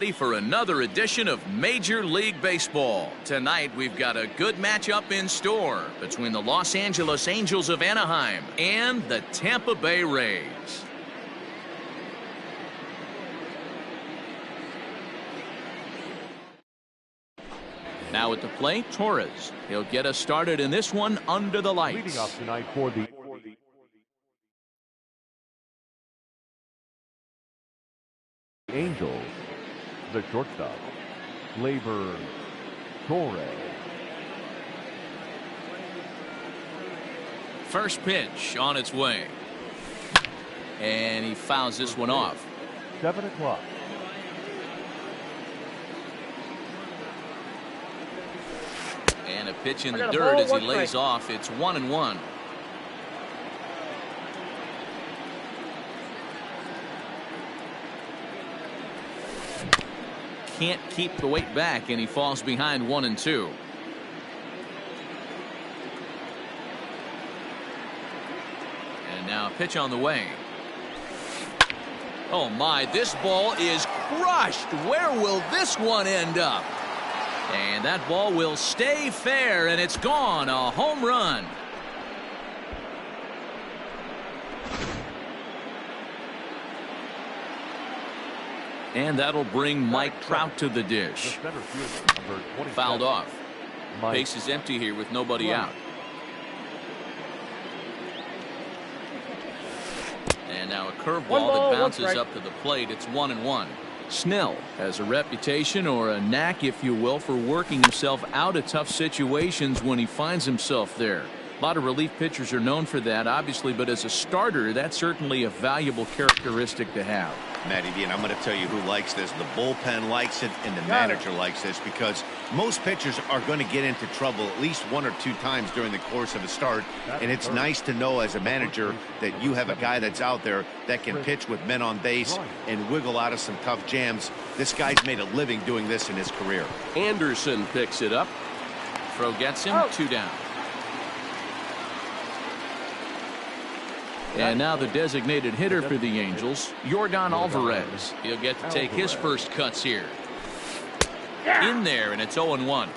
For another edition of Major League Baseball. Tonight we've got a good matchup in store between the Los Angeles Angels of Anaheim and the Tampa Bay Rays. Now at the plate, Torres. He'll get us started in this one under the lights. Leading off tonight for the Angels, the shortstop, Labor Torres. First pitch on its way. And he fouls this one off. 7 o'clock. And a pitch in the dirt as he lays off. It's 1-1. Can't keep the weight back, and he falls behind 1-2. And now a pitch on the way. Oh my, this ball is crushed. Where will this one end up? And that ball will stay fair, and it's gone. A home run. And that'll bring Mike Trout to the dish. Fouled off. Base is empty here with nobody out. And now a curveball that bounces up to the plate. It's 1-1. Snell has a reputation, or a knack if you will, for working himself out of tough situations when he finds himself there. A lot of relief pitchers are known for that, obviously, but as a starter, that's certainly a valuable characteristic to have. Matty D, and I'm going to tell you who likes this. The bullpen likes it, and the manager likes this, because most pitchers are going to get into trouble at least 1 or 2 times during the course of a start, and it's nice to know as a manager that you have a guy that's out there that can pitch with men on base and wiggle out of some tough jams. This guy's made a living doing this in his career. Anderson picks it up. Throw gets him. 2 down. And now the designated hitter for the Angels, Yordan Alvarez. He'll get to take his first cuts here. In there, and it's 0-1.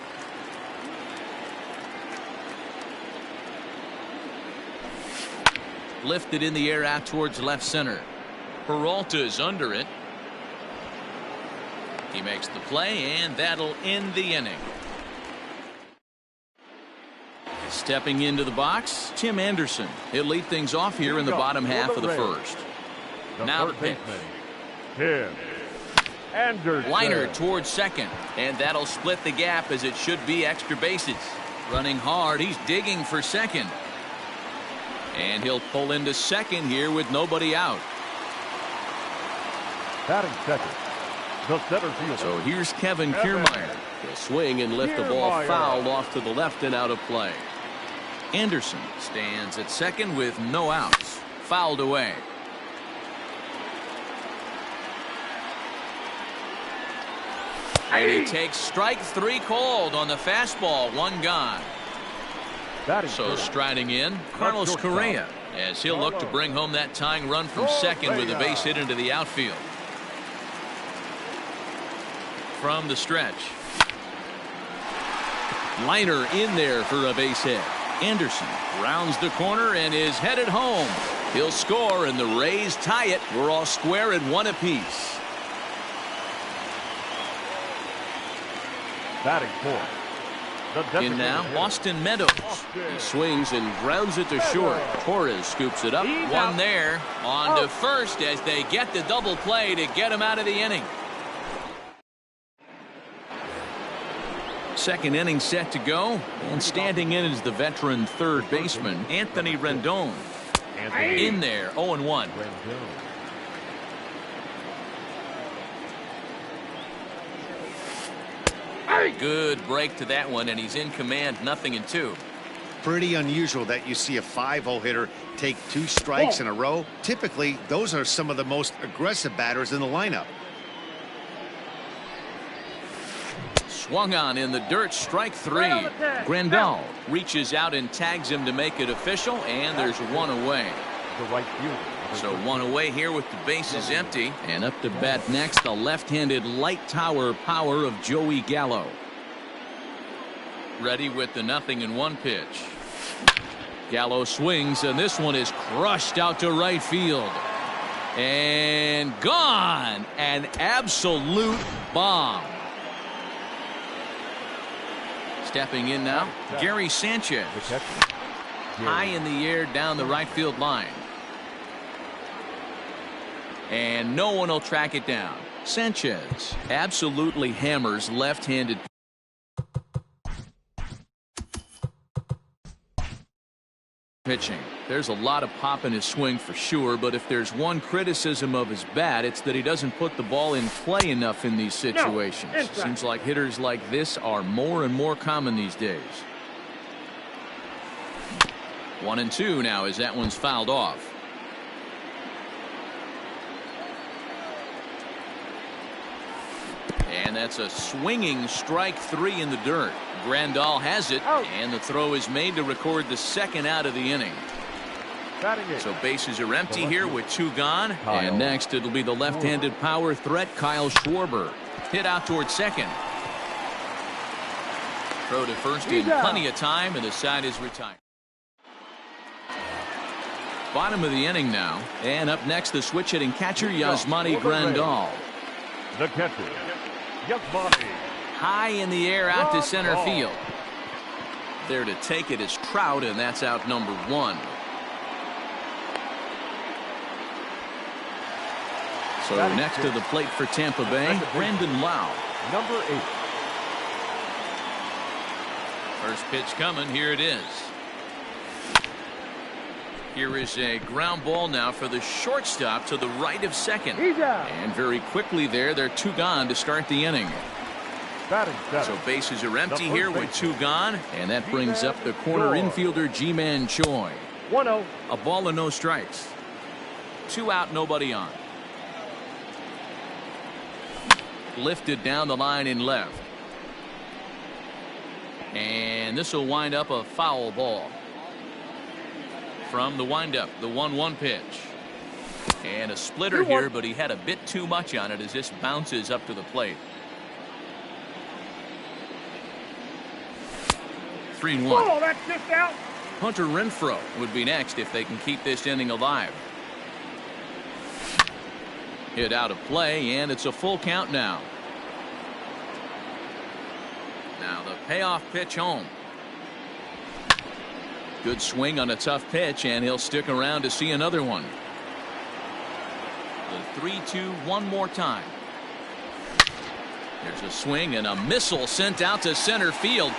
Lifted in the air out towards left center. Peralta's under it. He makes the play, and that'll end the inning. Stepping into the box, Tim Anderson. He'll lead things off here in the bottom half of the first. Now the pitch. Tim Anderson. Liner towards second, and that'll split the gap, as it should be extra bases. Running hard, he's digging for second. And he'll pull into second here with nobody out. Batting second, the center fielder. So here's Kevin Kiermaier. He'll swing and lift the ball fouled off to the left and out of play. Anderson stands at second with no outs. Fouled away. And he takes strike 3 called on the fastball. 1 gone. So striding in, Carlos Correa, as he'll look to bring home that tying run from second with a base hit into the outfield. From the stretch. Liner in there for a base hit. Anderson rounds the corner and is headed home. He'll score, and the Rays tie it. We're all square at 1 apiece. Batting fourth. In now, Austin Meadows. He swings and grounds it to short. Torres scoops it up. 1 there. On to first as they get the double play to get him out of the inning. Second inning set to go, and standing in is the veteran third baseman, Anthony Rendon. In there, 0-1. Good break to that one, and he's in command, 0-2. Pretty unusual that you see a 5-0 hitter take 2 strikes in a row. Typically, those are some of the most aggressive batters in the lineup. Swung on in the dirt, strike 3. Grandal reaches out and tags him to make it official, and there's 1 away. The right fielder, So one away here with the bases empty. And up to bat next, the left-handed light tower power of Joey Gallo. Ready with the 0-1 pitch. Gallo swings, and this one is crushed out to right field. And gone. An absolute bomb. Stepping in now, Gary Sanchez. High in the air down the right field line. And no one will track it down. Sanchez absolutely hammers left-handed pitching. There's a lot of pop in his swing for sure, but if there's one criticism of his bat, it's that he doesn't put the ball in play enough in these situations. Seems like hitters like this are more and more common these days. 1-2 now as that one's fouled off. And that's a swinging strike 3 in the dirt. Grandal has it, and the throw is made to record the second out of the inning. So bases are empty here with 2 gone. And next it'll be the left-handed power threat Kyle Schwarber. Hit out towards second. Throw to first in plenty of time, and the side is retired. Bottom of the inning now. And up next, the switch-hitting catcher Yasmani Grandal. The catcher, Yasmani. High in the air out to center field. There to take it is Trout, and that's out number 1. So next to the plate for Tampa Bay, Brandon Lau. Number 8. First pitch coming. Here it is. Here is a ground ball now for the shortstop to the right of second. And very quickly there, they're 2 gone to start the inning. So bases are empty here with 2 gone. And that brings up the corner infielder Ji-Man Choi. 1-0. A ball and no strikes. 2 out, nobody on. Lifted down the line in left. And this will wind up a foul ball. From the windup, the 1-1 pitch. And a splitter here, but he had a bit too much on it as this bounces up to the plate. 3-1. Oh, that's just out. Hunter Renfroe would be next if they can keep this inning alive. Hit out of play, and it's a full count now. Now the payoff pitch home. Good swing on a tough pitch, and he'll stick around to see another one. The 3-2 one more time. There's a swing and a missile sent out to center field.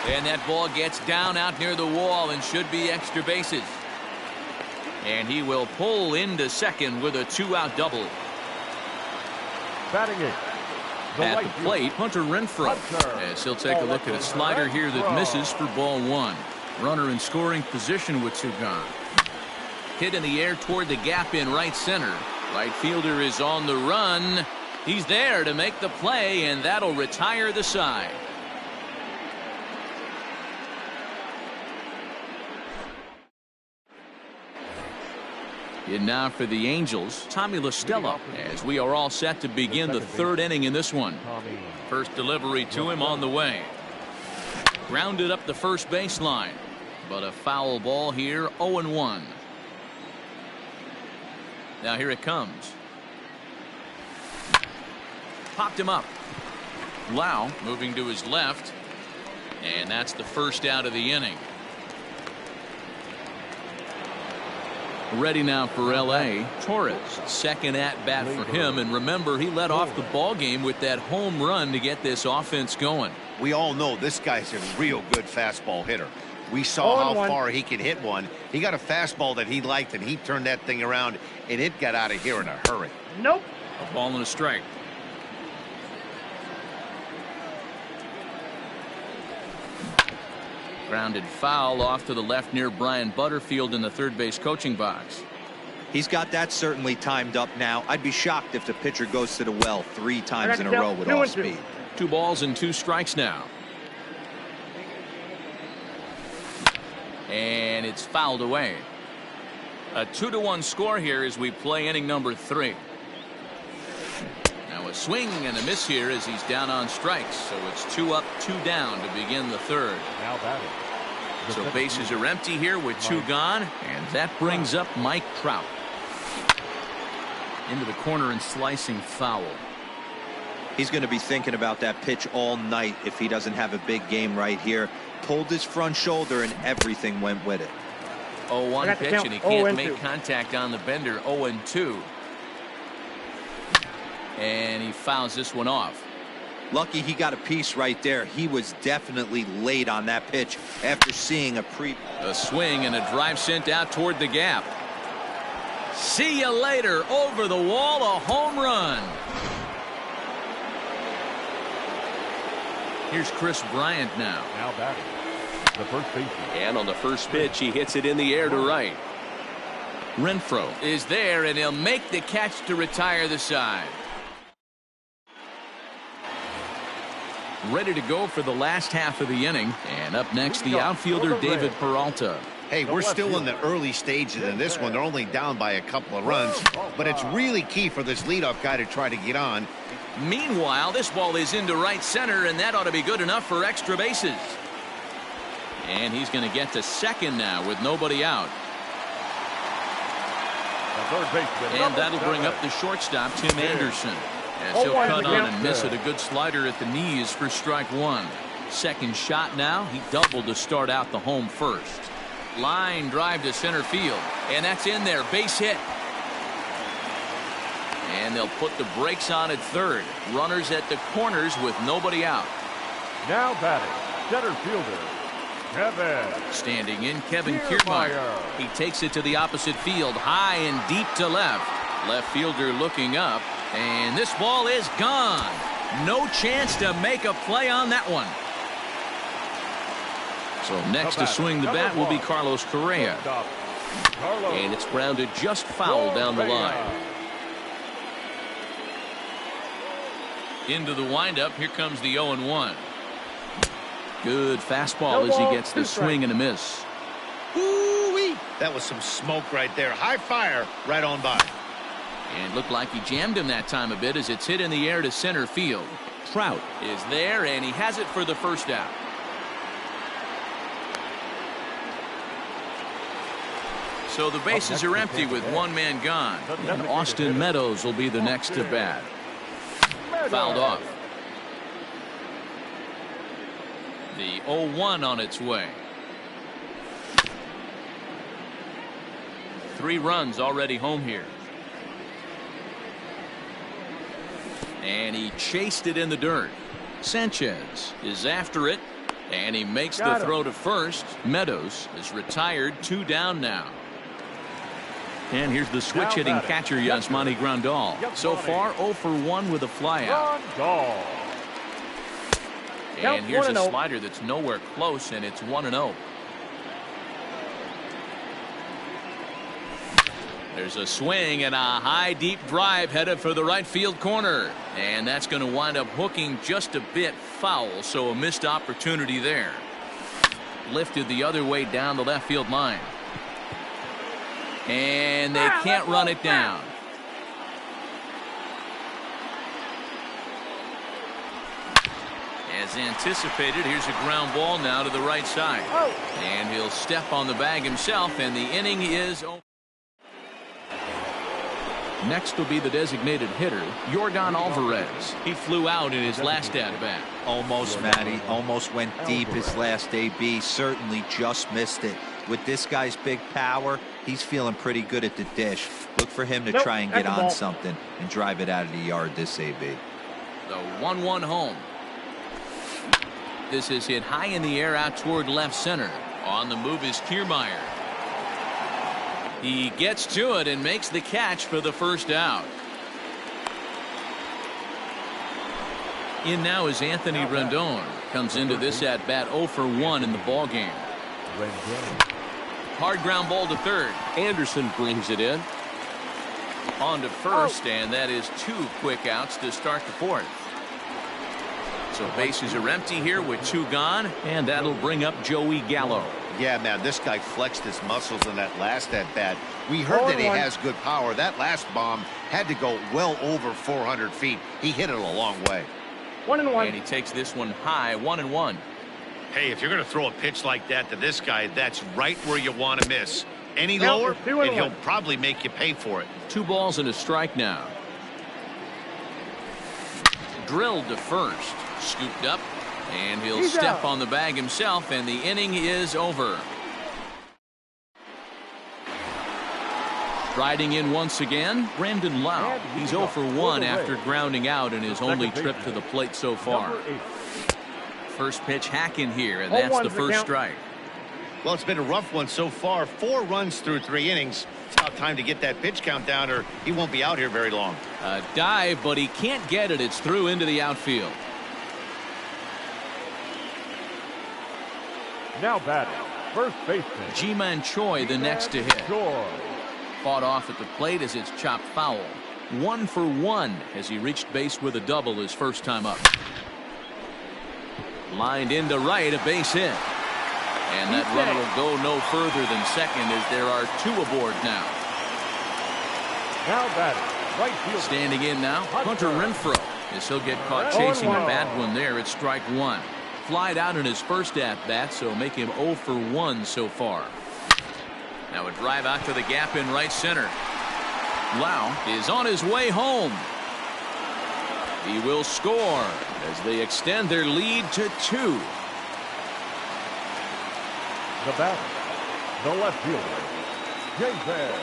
And that ball gets down out near the wall and should be extra bases. And he will pull into second with a 2-out double. Batting it. At the plate, Hunter Renfroe. As he'll take a look at a slider here that misses for ball 1. Runner in scoring position with 2 gone. Hit in the air toward the gap in right center. Right fielder is on the run. He's there to make the play, and that'll retire the side. In now for the Angels, Tommy La Stella, as we are all set to begin the 3rd inning in this one. First delivery to him on the way. Grounded up the first baseline, but a foul ball here. 0-1. Now here it comes. Popped him up. Lau moving to his left, and that's the first out of the inning. Ready now for L.A. Torres, second at bat for him, and remember, he led off the ball game with that home run to get this offense going. We all know this guy's a real good fastball hitter. We saw how far he could hit one. He got a fastball that he liked, and he turned that thing around, and it got out of here in a hurry. Nope. A ball and a strike. Grounded foul off to the left near Brian Butterfield in the third base coaching box. He's got that certainly timed up now. I'd be shocked if the pitcher goes to the well 3 times in a row with off speed. 2 balls and 2 strikes now. And it's fouled away. A 2-1 score here as we play inning number 3. Now a swing and a miss here as he's down on strikes. So it's 2 up, 2 down to begin the 3rd. Now batting. So bases are empty here with 2 gone. And that brings up Mike Trout. Into the corner and slicing foul. He's going to be thinking about that pitch all night if he doesn't have a big game right here. Pulled his front shoulder and everything went with it. 0-1 pitch and he can't make contact on the bender. 0-2. And he fouls this one off. Lucky he got a piece right there. He was definitely late on that pitch after seeing a swing and a drive sent out toward the gap. See you later. Over the wall, a home run. Here's Chris Bryant now. Now batting. The first baseman. And on the first pitch, he hits it in the air to right. Renfroe is there, and he'll make the catch to retire the side. Ready to go for the last half of the inning. And up next, the outfielder David Peralta. Hey, we're still in the early stages in this one. They're only down by a couple of runs, but it's really key for this leadoff guy to try to get on. Meanwhile, this ball is into right center, and that ought to be good enough for extra bases. And he's going to get to second now with nobody out. And that'll bring up the shortstop, Tim Anderson, as he'll cut on and miss it. A good slider at the knees for strike 1. Second shot now. He doubled to start out the home first. Line drive to center field, and that's in there. Base hit. And they'll put the brakes on at third. Runners at the corners with nobody out. Now batting, center fielder Kevin. Standing in, Kevin Kiermaier. He takes it to the opposite field, high and deep to left. Left fielder looking up, and this ball is gone. No chance to make a play on that one. So next to swing the bat will be Carlos Correa. And it's grounded just foul down the line. Into the windup. Here comes the 0-1. Good fastball as he gets the swing and a miss. Ooh-wee. That was some smoke right there. High fire right on by. And looked like he jammed him that time a bit as it's hit in the air to center field. Trout is there, and he has it for the first out. So the bases are empty with 1 man gone. And Austin Meadows will be the next to bat. Fouled off. The 0-1 on its way. 3 runs already home here. And he chased it in the dirt. Sanchez is after it, and he makes the throw to first. Meadows is retired, 2 down now. And here's the switch hitting catcher Yasmani Grandal. So far 0 for 1 with a flyout. And here's a slider that's nowhere close, and it's 1-0. There's a swing and a high deep drive headed for the right field corner, and that's going to wind up hooking just a bit foul, so a missed opportunity there. Lifted the other way down the left field line. And they can't run it down. As anticipated, here's a ground ball now to the right side. And he'll step on the bag himself, and the inning is over. Next will be the designated hitter, Yordan Alvarez. He flew out in his last at-bat. Almost, Matty. Almost went deep his last AB. Certainly just missed it. With this guy's big power, he's feeling pretty good at the dish. Look for him to try and get on something and drive it out of the yard this AB. The 1-1 home. This is hit high in the air out toward left center. On the move is Kiermaier. He gets to it and makes the catch for the first out. In now is Anthony Rendon. Comes into this at bat 0 for 1 in the ball game. Hard ground ball to third. Anderson brings it in. On to first, and that is 2 quick outs to start the fourth. So bases are empty here with 2 gone, and that'll bring up Joey Gallo. Yeah, man, this guy flexed his muscles in that last at-bat. We heard that he has good power. That last bomb had to go well over 400 feet. He hit it a long way. 1-1. And he takes this one high, 1-1. Hey, if you're going to throw a pitch like that to this guy, that's right where you want to miss. Any lower, and he'll probably make you pay for it. 2 balls and a strike now. Drilled to first. Scooped up. And he'll step on the bag himself, and the inning is over. Riding in once again, Brandon Lau. He's 0 for 1 after grounding out in his only trip to the plate so far. First pitch hacking here, and that's the first strike. Well, it's been a rough one so far. 4 runs through 3 innings. It's about time to get that pitch count down, or he won't be out here very long. A dive, but he can't get it. It's through into the outfield. Now batting, first baseman Ji-Man Choi the next to hit. Fought off at the plate as it's chopped foul. 1 for 1 as he reached base with a double his first time up. Lined into right, a base hit. And that runner will go no further than second as there are 2 aboard now. Now batting, right field. Standing in now, Hunter Renfroe, as he'll get caught chasing a bad one there at strike 1. Flied out in his first at-bat, so make him 0 for 1 so far. Now a drive out to the gap in right center. Lau is on his way home. He will score as they extend their lead to 2. The batter, the left fielder, David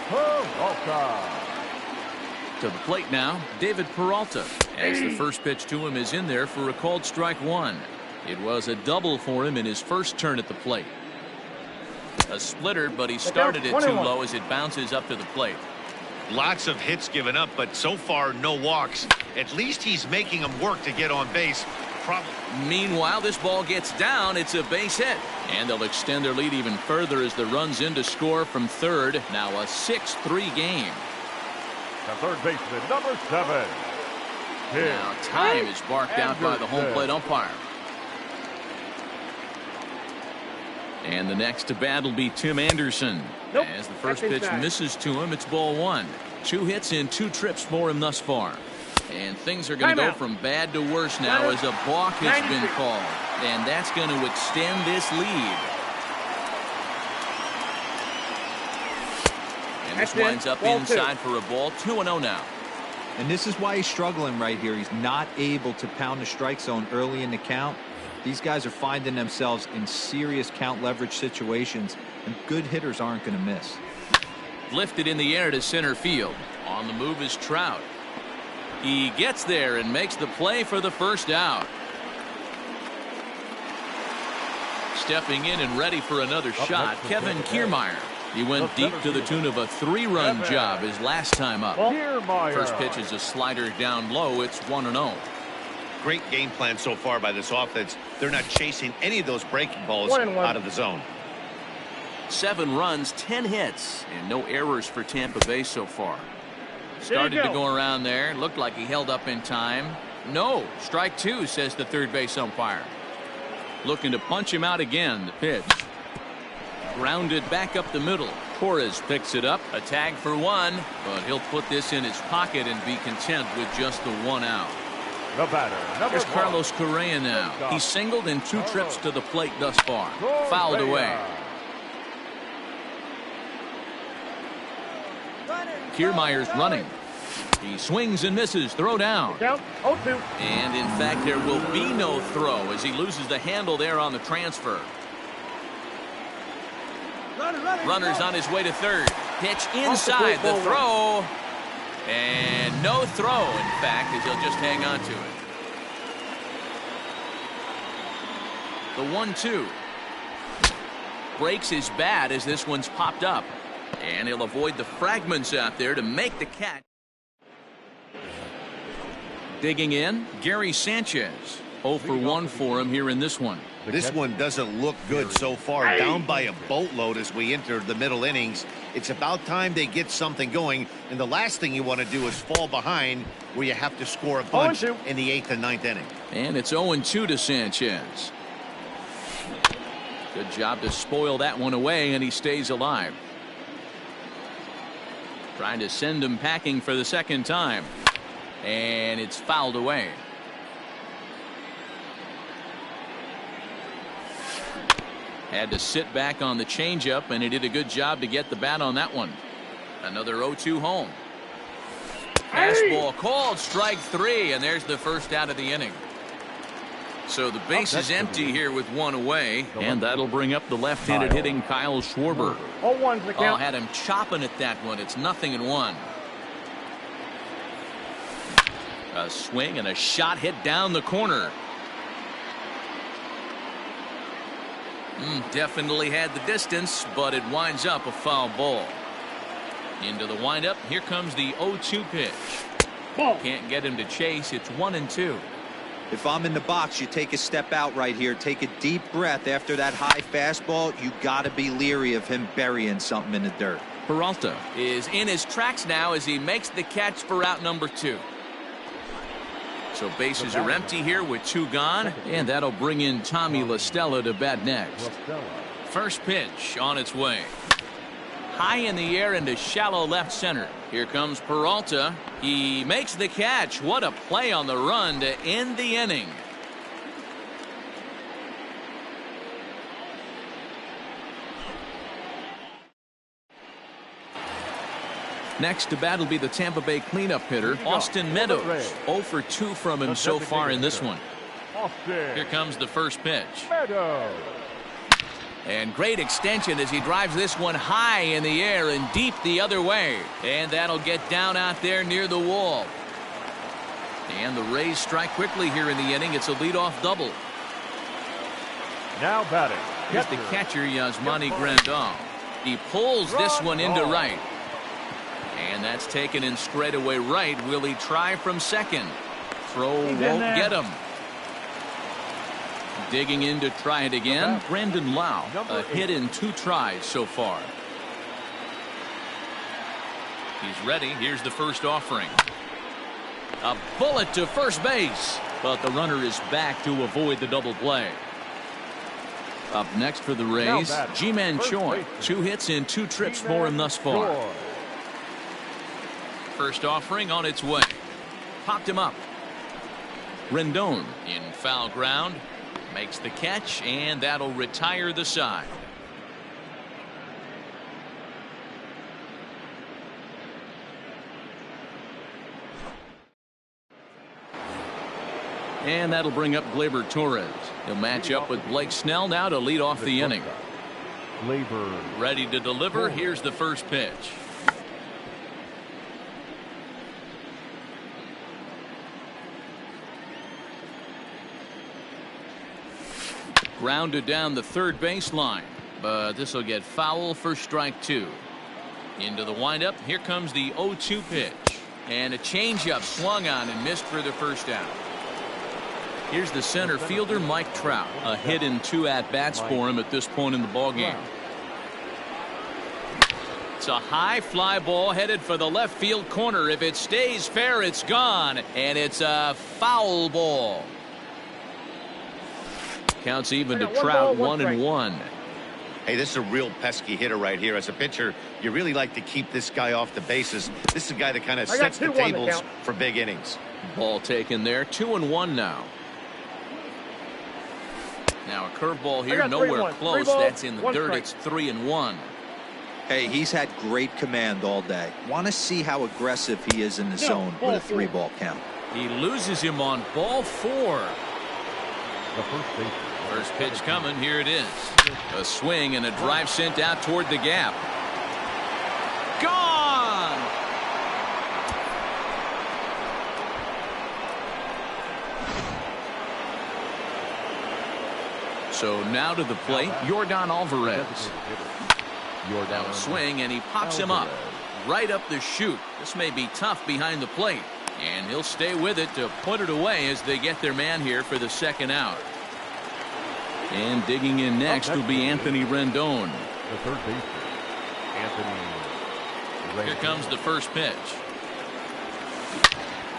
Peralta. To the plate now, David Peralta, as the first pitch to him is in there for a called strike 1. It was a double for him in his first turn at the plate. A splitter, but he started it too low as it bounces up to the plate. Lots of hits given up, but so far no walks. At least he's making them work to get on base. Meanwhile, this ball gets down. It's a base hit. And they'll extend their lead even further as the run's in to score from third. Now a 6-3 game. The third baseman, number 7. Now time is barked out by the home plate umpire. And the next to bat will be Tim Anderson. As the first pitch misses to him, it's ball 1. 2 hits in 2 trips for him thus far. And things are going to go from bad to worse now as a balk has been called. And that's going to extend this lead. And this winds up inside for a ball. 2-0 now. And this is why he's struggling right here. He's not able to pound the strike zone early in the count. These guys are finding themselves in serious count leverage situations, and good hitters aren't going to miss. Lifted in the air to center field. On the move is Trout. He gets there and makes the play for the first out. Stepping in and ready for another shot, Kevin Kiermaier. He went deep to the tune of a 3-run job his last time up. First pitch is a slider down low. It's 1-0. Great game plan so far by this offense. They're not chasing any of those breaking balls out of the zone. 7 runs, 10 hits, and no errors for Tampa Bay so far. Started to go around there. Looked like he held up in time. No, strike 2, says the third base umpire. Looking to punch him out again. The pitch. Grounded back up the middle. Torres picks it up. A tag for 1, but he'll put this in his pocket and be content with just the 1 out. The batter, Here's Carlos Correa now. He's singled in 2 trips to the plate thus far. Fouled away. Kiermaier's running. He swings and misses. Throw down. And in fact, there will be no throw as he loses the handle there on the transfer. Runner's on his way to third. Pitch inside the throw. And no throw, in fact, as he'll just hang on to it. The 1-2. Breaks his bat as this one's popped up. And he'll avoid the fragments out there to make the catch. Digging in, Gary Sanchez. 0 for 1 for him here in this one. This one doesn't look good so far. Down by a boatload as we enter the middle innings. It's about time they get something going. And the last thing you want to do is fall behind where you have to score a bunch in the 8th and 9th inning. And it's 0-2 to Sanchez. Good job to spoil that one away, and he stays alive. Trying to send him packing for the second time. And it's fouled away. Had to sit back on the changeup, and he did a good job to get the bat on that one. Another 0-2 home. Fastball called, strike 3, and there's the first out of the inning. So the base is empty here with one away, and that'll bring up the left-handed hitting Kyle Schwarber. Oh, had him chopping at that one. It's 0-1. A swing and a shot hit down the corner. Definitely had the distance, but it winds up a foul ball. Into the windup. Here comes the 0-2 pitch. Can't get him to chase. It's 1-2. If I'm in the box, you take a step out right here. Take a deep breath after that high fastball. You got to be leery of him burying something in the dirt. Peralta is in his tracks now as he makes the catch for out number 2. So bases are empty here with 2 gone, and that'll bring in Tommy La Stella to bat next. First pitch on its way. High in the air into shallow left center. Here comes Peralta. He makes the catch. What a play on the run to end the inning. Next to bat will be the Tampa Bay cleanup hitter, Austin Meadows. 0 for 2 from him so far in this one. Here comes the first pitch. And great extension as he drives this one high in the air and deep the other way. And that'll get down out there near the wall. And the Rays strike quickly here in the inning. It's a leadoff double. Now batting. Here's the catcher, Yasmani Grandal. He pulls this one into right. And that's taken in straightaway right. Will he try from second? Throw won't get him. Digging in to try it again. Brandon Lau, a hit in 2 tries so far. He's ready. Here's the first offering. A bullet to first base. But the runner is back to avoid the double play. Up next for the Rays, Ji-Man Choi. 2 hits in 2 trips for him thus far. First offering on its way. Popped him up. Rendon in foul ground. Makes the catch, and that'll retire the side. And that'll bring up Gleyber Torres. He'll match up with Blake Snell now to lead off the inning. Ready to deliver. Here's the first pitch. Grounded down the third baseline, but this will get foul for strike 2. Into the windup. Here comes the 0-2 pitch, and a changeup swung on and missed for the first out. Here's the center fielder, Mike Trout. A hit in 2 at-bats for him at this point in the ballgame. It's a high fly ball headed for the left field corner. If it stays fair, it's gone, and it's a foul ball. Counts even to Trout, 1-1. Hey, this is a real pesky hitter right here. As a pitcher, you really like to keep this guy off the bases. This is a guy that kind of sets the tables for big innings. Ball taken there. 2-1 now. Now a curveball here, nowhere close. That's in the dirt. It's 3-1. Hey, he's had great command all day. Want to see how aggressive he is in the zone with a 3-ball count. He loses him on ball 4. The first baseman. First pitch coming. Here it is. A swing and a drive sent out toward the gap. Gone! So now to the plate, Yordan Alvarez. Yordan swing, and he pops him up. Right up the chute. This may be tough behind the plate. And he'll stay with it to put it away as they get their man here for the second out. And digging in next will be Anthony Rendon. The third baseman, Anthony Rendon. Here comes the first pitch.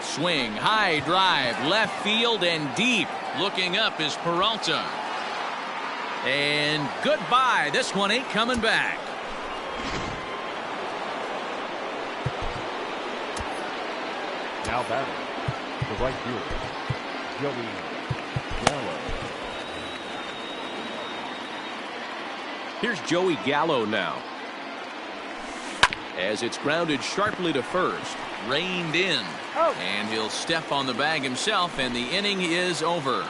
Swing, high drive, left field and deep. Looking up is Peralta. And goodbye. This one ain't coming back. Now batting, the right fielder, Joey Gallo. Here's Joey Gallo now. As it's grounded sharply to first. Reined in. And he'll step on the bag himself, and the inning is over.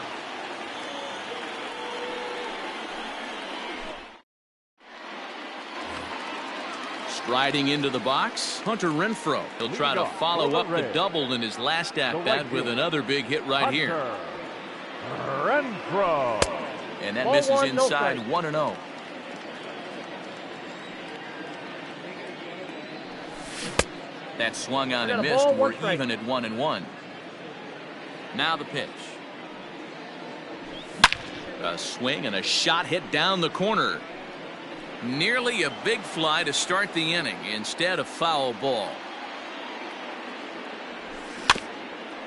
Striding into the box, Hunter Renfroe. He'll try to follow up the double in his last at-bat with another big hit right here. Renfroe. And that misses inside 1-0. That swung on and missed. We're even at 1-1. Now the pitch. A swing and a shot hit down the corner. Nearly a big fly to start the inning. Instead, a foul ball.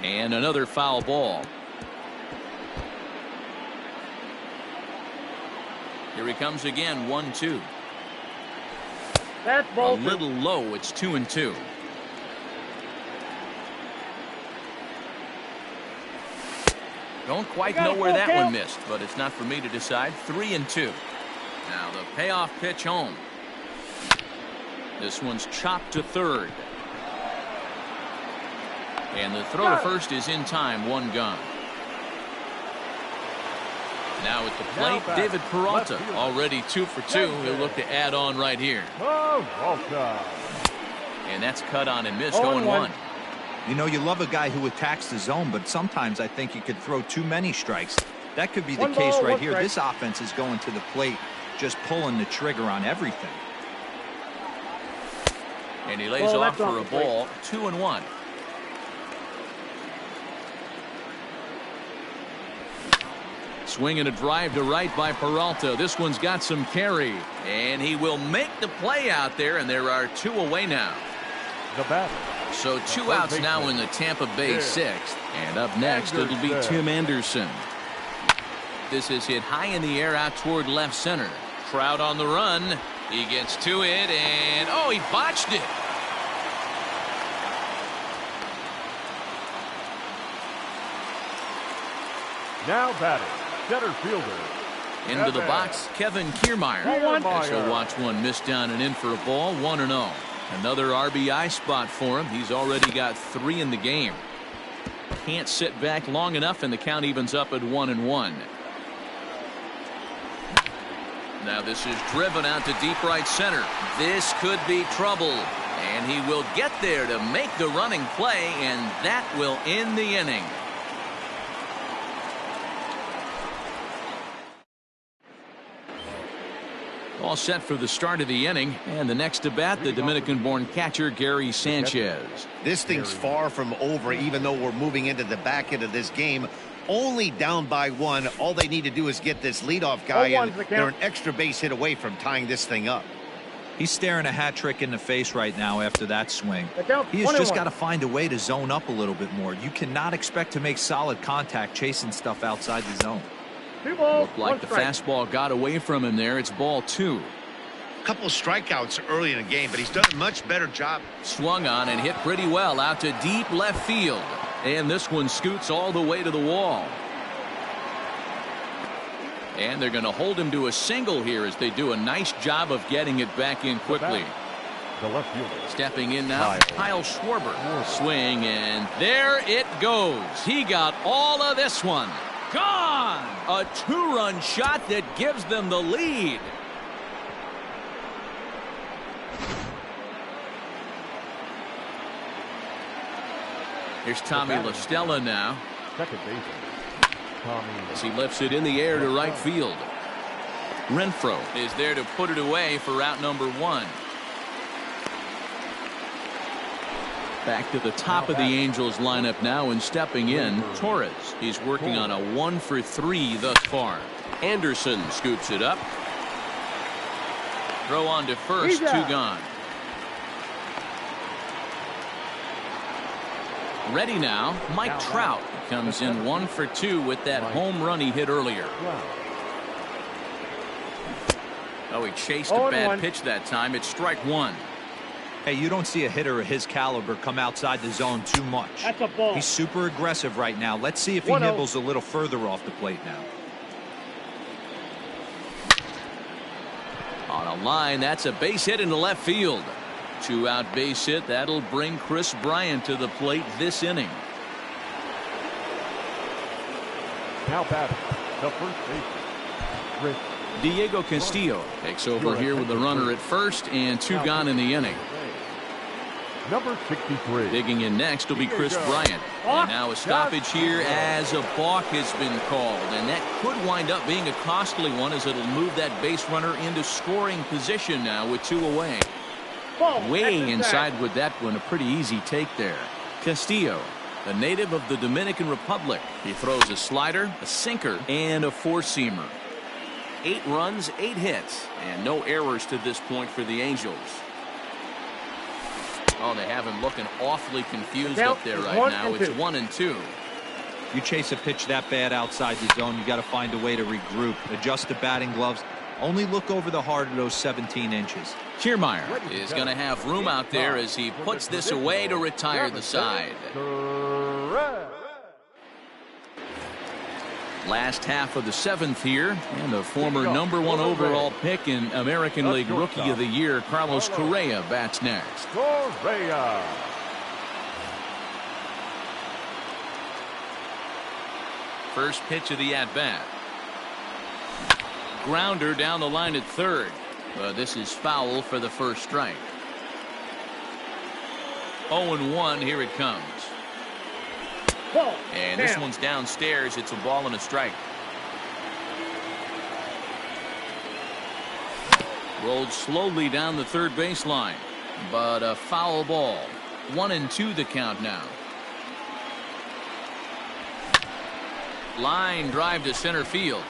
And another foul ball. Here he comes again, 1-2. That's ball. A little low. It's 2-2. Don't quite know where that one missed, but it's not for me to decide. 3-2. Now the payoff pitch home. This one's chopped to third. And the throw to first is in time. One gone. Now at the plate, David Peralta. Already 2 for 2. He'll look to add on right here. And that's cut on and missed. 0-1. You know, you love a guy who attacks the zone, but sometimes I think you could throw too many strikes. That could be the case right here. This offense is going to the plate, just pulling the trigger on everything. And he lays off for a ball. 2-1. Swing and a drive to right by Peralta. This one's got some carry. And he will make the play out there, and there are 2 away now. The batter. So 2 outs now in the Tampa Bay 6th. And up next, it'll be Tim Anderson. This is hit high in the air out toward left center. Trout on the run. He gets to it, and oh, he botched it. Now batting, center fielder. Into the box, Kevin Kiermaier. As he'll watch one miss down and in for a ball. 1-0. Another RBI spot for him. He's already got 3 in the game. Can't sit back long enough, and the count evens up at 1-1. Now this is driven out to deep right center. This could be trouble. And he will get there to make the running play, and that will end the inning. All set for the start of the inning, and the next to bat, the Dominican-born catcher Gary Sanchez. This thing's far from over, even though we're moving into the back end of this game. Only down by 1. All they need to do is get this leadoff guy, and they're an extra base hit away from tying this thing up. He's staring a hat trick in the face right now after that swing. He has just got to find a way to zone up a little bit more. You cannot expect to make solid contact chasing stuff outside the zone. Looked like the fastball got away from him there. It's ball 2. A couple of strikeouts early in the game, but he's done a much better job. Swung on and hit pretty well out to deep left field. And this one scoots all the way to the wall. And they're going to hold him to a single here as they do a nice job of getting it back in quickly. The left fielder. Stepping in now, Kyle Schwarber. Swing, and there it goes. He got all of this one. Gone! A 2-run shot that gives them the lead. Here's Tommy La Stella now. Second baseman, Tommy. As he lifts it in the air to right field. Renfroe is there to put it away for out number 1. Back to the top of the Angels lineup now, and stepping in, Torres. He's working on a 1-for-3 thus far. Anderson scoops it up. Throw on to first, 2 gone. Ready now, Mike Trout comes in 1-for-2 with that home run he hit earlier. Oh, he chased a bad pitch that time. It's strike 1. Hey, you don't see a hitter of his caliber come outside the zone too much. That's a ball. He's super aggressive right now. Let's see if he nibbles a little further off the plate now. On a line, that's a base hit into left field. 2-out base hit. That'll bring Chris Bryant to the plate this inning. Now batting, the first baseman, Chris. Diego Castillo takes over here with the runner at first, and 2 gone in the inning. Number 63. Digging in next will be Chris Bryant. And now a stoppage here as a balk has been called. And that could wind up being a costly one, as it'll move that base runner into scoring position now with 2 away. Way inside with that one. A pretty easy take there. Castillo, a native of the Dominican Republic. He throws a slider, a sinker, and a 4-seamer. 8 runs, 8 hits, and no errors to this point for the Angels. Oh, they have him looking awfully confused up there right now. It's 1-2. You chase a pitch that bad outside the zone, you got to find a way to regroup, adjust the batting gloves. Only look over the heart of those 17 inches. Kiermaier is going to have room out there as he puts this away to retire the side. Last half of the 7th here, and the former #1 overall pick in American League Rookie of the Year, Carlos Correa, bats next. Correa. First pitch of the at-bat. Grounder down the line at third. This is foul for the first strike. 0-1, here it comes. And this one's downstairs. It's a ball and a strike. Rolled slowly down the third baseline, but a foul ball. 1-2 the count now. Line drive to center field.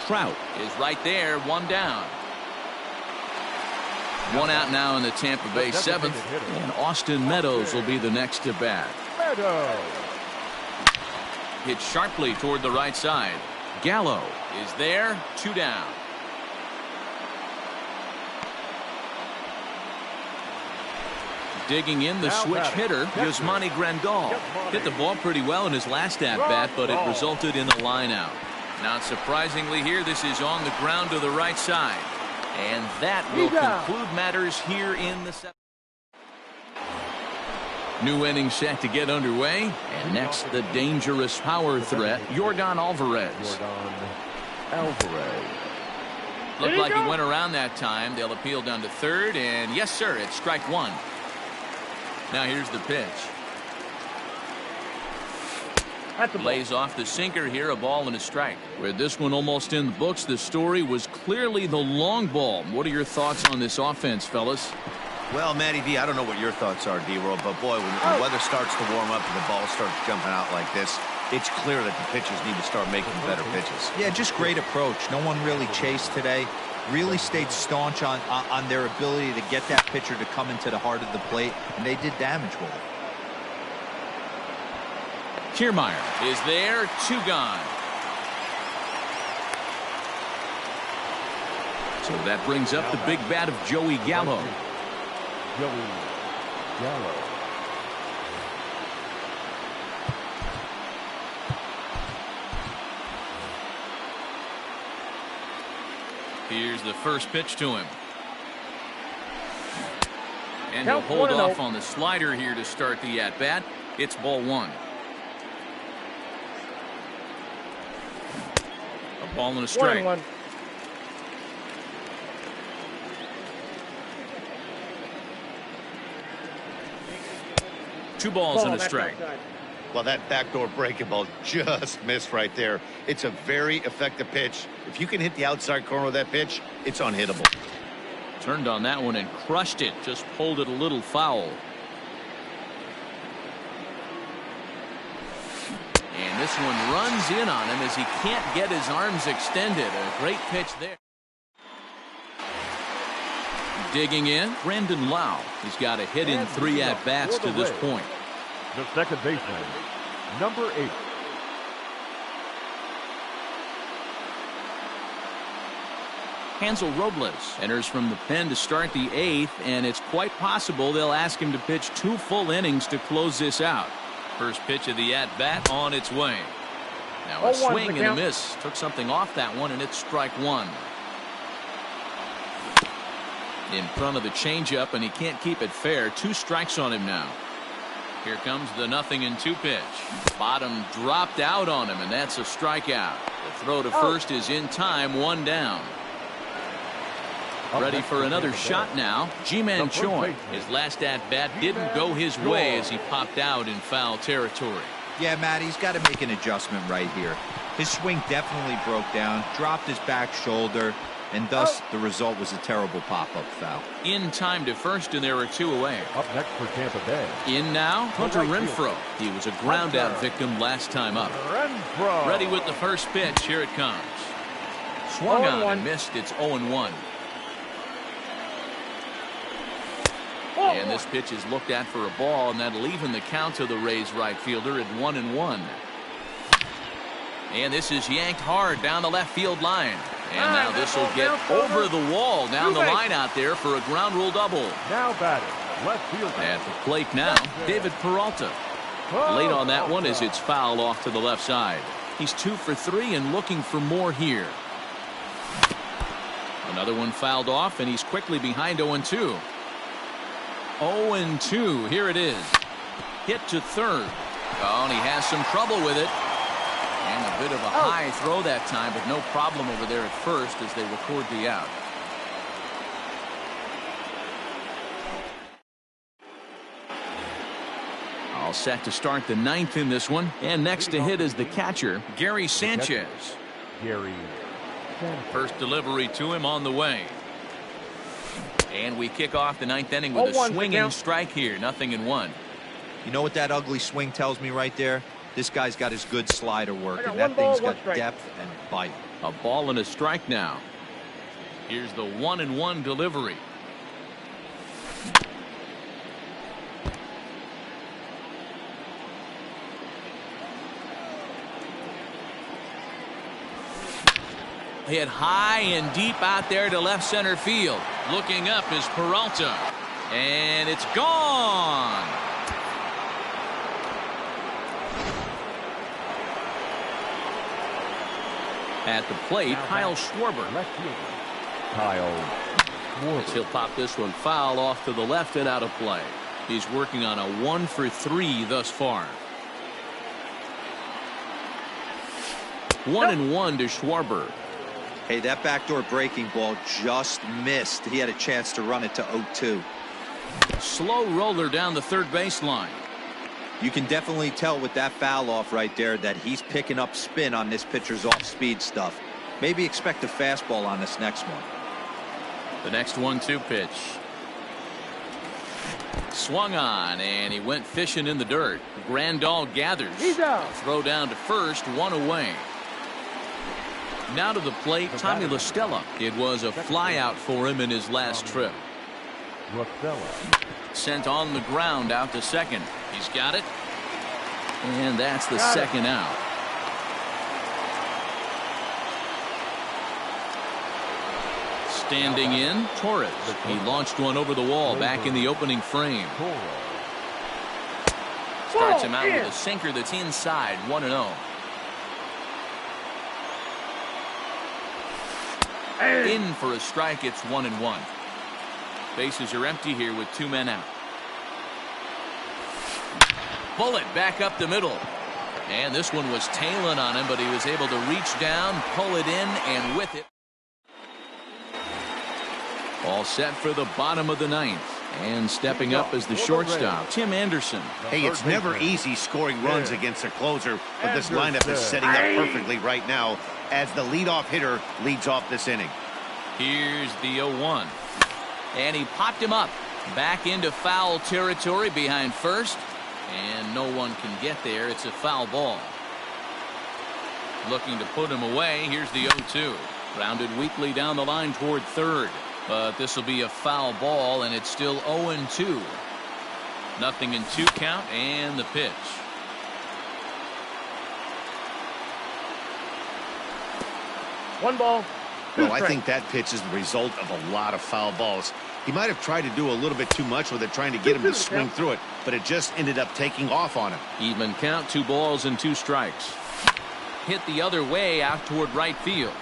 Trout is right there, 1 down. 1 out now in the Tampa Bay 7th, and Austin Meadows will be the next to bat. Hit sharply toward the right side. Gallo is there, 2 down. Digging in the switch hitter, Yasmani Grandal. Hit the ball pretty well in his last at-bat, but it resulted in a line out. Not surprisingly here, this is on the ground to the right side. And that will conclude matters here in the 7th. New inning set to get underway. And next, the dangerous power threat, Yordan Alvarez. Looked like he went around that time. They'll appeal down to third, and yes, sir, it's strike 1. Now here's the pitch. Lays off the sinker here, a ball and a strike. With this one almost in the books, the story was clearly the long ball. What are your thoughts on this offense, fellas? Well, Matty D, I don't know what your thoughts are, D-Roll, but boy, when the weather starts to warm up and the ball starts jumping out like this, it's clear that the pitchers need to start making better pitches. Yeah, just great approach. No one really chased today. Really stayed staunch on their ability to get that pitcher to come into the heart of the plate, and they did damage with it. Kiermaier is there, 2 gone. So that brings up the big bat of Joey Gallo. Here's the first pitch to him. And he'll hold off on the slider here to start the at-bat. It's ball 1. A ball and a strike. 1-1. Two balls and a strike. Well, that backdoor breaking ball just missed right there. It's a very effective pitch. If you can hit the outside corner of that pitch, it's unhittable. Turned on that one and crushed it. Just pulled it a little foul. this one runs in on him as he can't get his arms extended. A great pitch there. Digging in, Brandon Lau. He's got a hit in 3 at-bats to this point. The second baseman, number 8. Hansel Robles enters from the pen to start the 8th, and it's quite possible they'll ask him to pitch 2 full innings to close this out. First pitch of the at-bat on its way. Now a swing and a miss. Took something off that one, and it's strike 1. In front of the changeup, and he can't keep it fair. 2 strikes on him now. Here comes the 0-2 pitch. Bottom dropped out on him, and that's a strikeout. The throw to first is in time, 1 down. Ready for another shot now. Ji-Man Choi. His last at-bat didn't go his way as he popped out in foul territory. Yeah, Matt, he's got to make an adjustment right here. His swing definitely broke down, dropped his back shoulder, and thus the result was a terrible pop-up foul. In time to first, and there are 2 away. Up next for Tampa Bay. In now, Hunter Renfroe. He was a ground-out victim last time up. Renfroe. Ready with the first pitch. Here it comes. Swung on and missed. It's 0-1. And this pitch is looked at for a ball, and that'll even the count to the Rays right fielder at 1-1. And this is yanked hard down the left field line. And now this will get over the wall down the line out there for a ground rule double. Now batting, left field. At the plate now, David Peralta. Late on that one as it's fouled off to the left side. He's 2 for 3 and looking for more here. Another one fouled off, and he's quickly behind 0-2. 0-2. Here it is. Hit to third. Oh, and he has some trouble with it. And a bit of a high throw that time, but no problem over there at first as they record the out. All set to start the 9th in this one. And next to hit is the catcher, Gary Sanchez. First delivery to him on the way. And we kick off the 9th inning with a swinging strike here. 0-1. You know what that ugly swing tells me right there? This guy's got his good slider work, and that thing's got depth and bite. A ball and a strike now. Here's the 1-1 delivery. Hit high and deep out there to left center field. Looking up is Peralta. And it's gone. At the plate, Kyle Schwarber. Kyle Schwarber. He'll pop this one foul off to the left and out of play. He's working on a 1 for 3 thus far. 1-1 to Schwarber. Hey, that backdoor breaking ball just missed. He had a chance to run it to 0-2. Slow roller down the third baseline. You can definitely tell with that foul off right there that he's picking up spin on this pitcher's off-speed stuff. Maybe expect a fastball on this next one. The next 1-2 pitch. Swung on, and he went fishing in the dirt. Grandal gathers. He's out. Throw down to first, 1 away. Now to the plate, Tommy La Stella. It was a flyout for him in his last trip. Sent on the ground out to second. He's got it. And that's the second out. Standing in, Torres. He launched one over the wall back in the opening frame. Starts him out with a sinker that's inside, 1-0. In for a strike, it's 1-1. Bases are empty here with 2 men out. Bullet back up the middle. And this one was tailing on him, but he was able to reach down, pull it in, and with it. All set for the bottom of the 9th. And stepping up as the shortstop, Tim Anderson. Hey, it's never easy scoring runs against a closer, but this lineup is setting up perfectly right now as the leadoff hitter leads off this inning. Here's the 0-1. And he popped him up. Back into foul territory behind first. And no one can get there. It's a foul ball. Looking to put him away. Here's the 0-2. Grounded weakly down the line toward third. But this will be a foul ball, and it's still 0-2. Nothing in 2 count, and the pitch. One ball. Well, I think that pitch is the result of a lot of foul balls. He might have tried to do a little bit too much with it, trying to get him to swing through it, but it just ended up taking off on him. Even count, 2 balls and 2 strikes. Hit the other way out toward right field.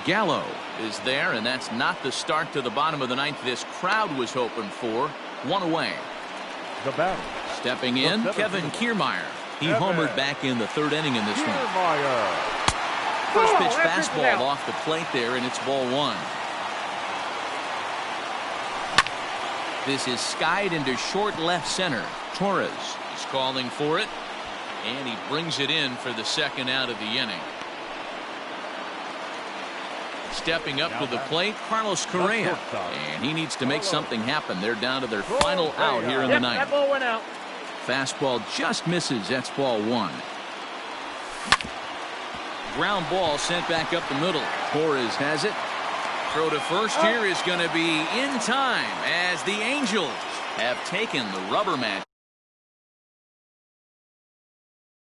Gallo is there, and that's not the start to the bottom of the 9th this crowd was hoping for. 1 away. The batter. Stepping in, Kevin Kiermaier. He homered back in the 3rd inning in this one. First pitch fastball off the plate there, and it's ball 1. This is skied into short left center. Torres is calling for it, and he brings it in for the 2nd out of the inning. Stepping up to the plate, Carlos Correa, and he needs to make something happen. They're down to their final out here in the 9th. That ball went out. Fastball just misses. That's ball 1. Ground ball sent back up the middle. Torres has it. Throw to first here is going to be in time as the Angels have taken the rubber match.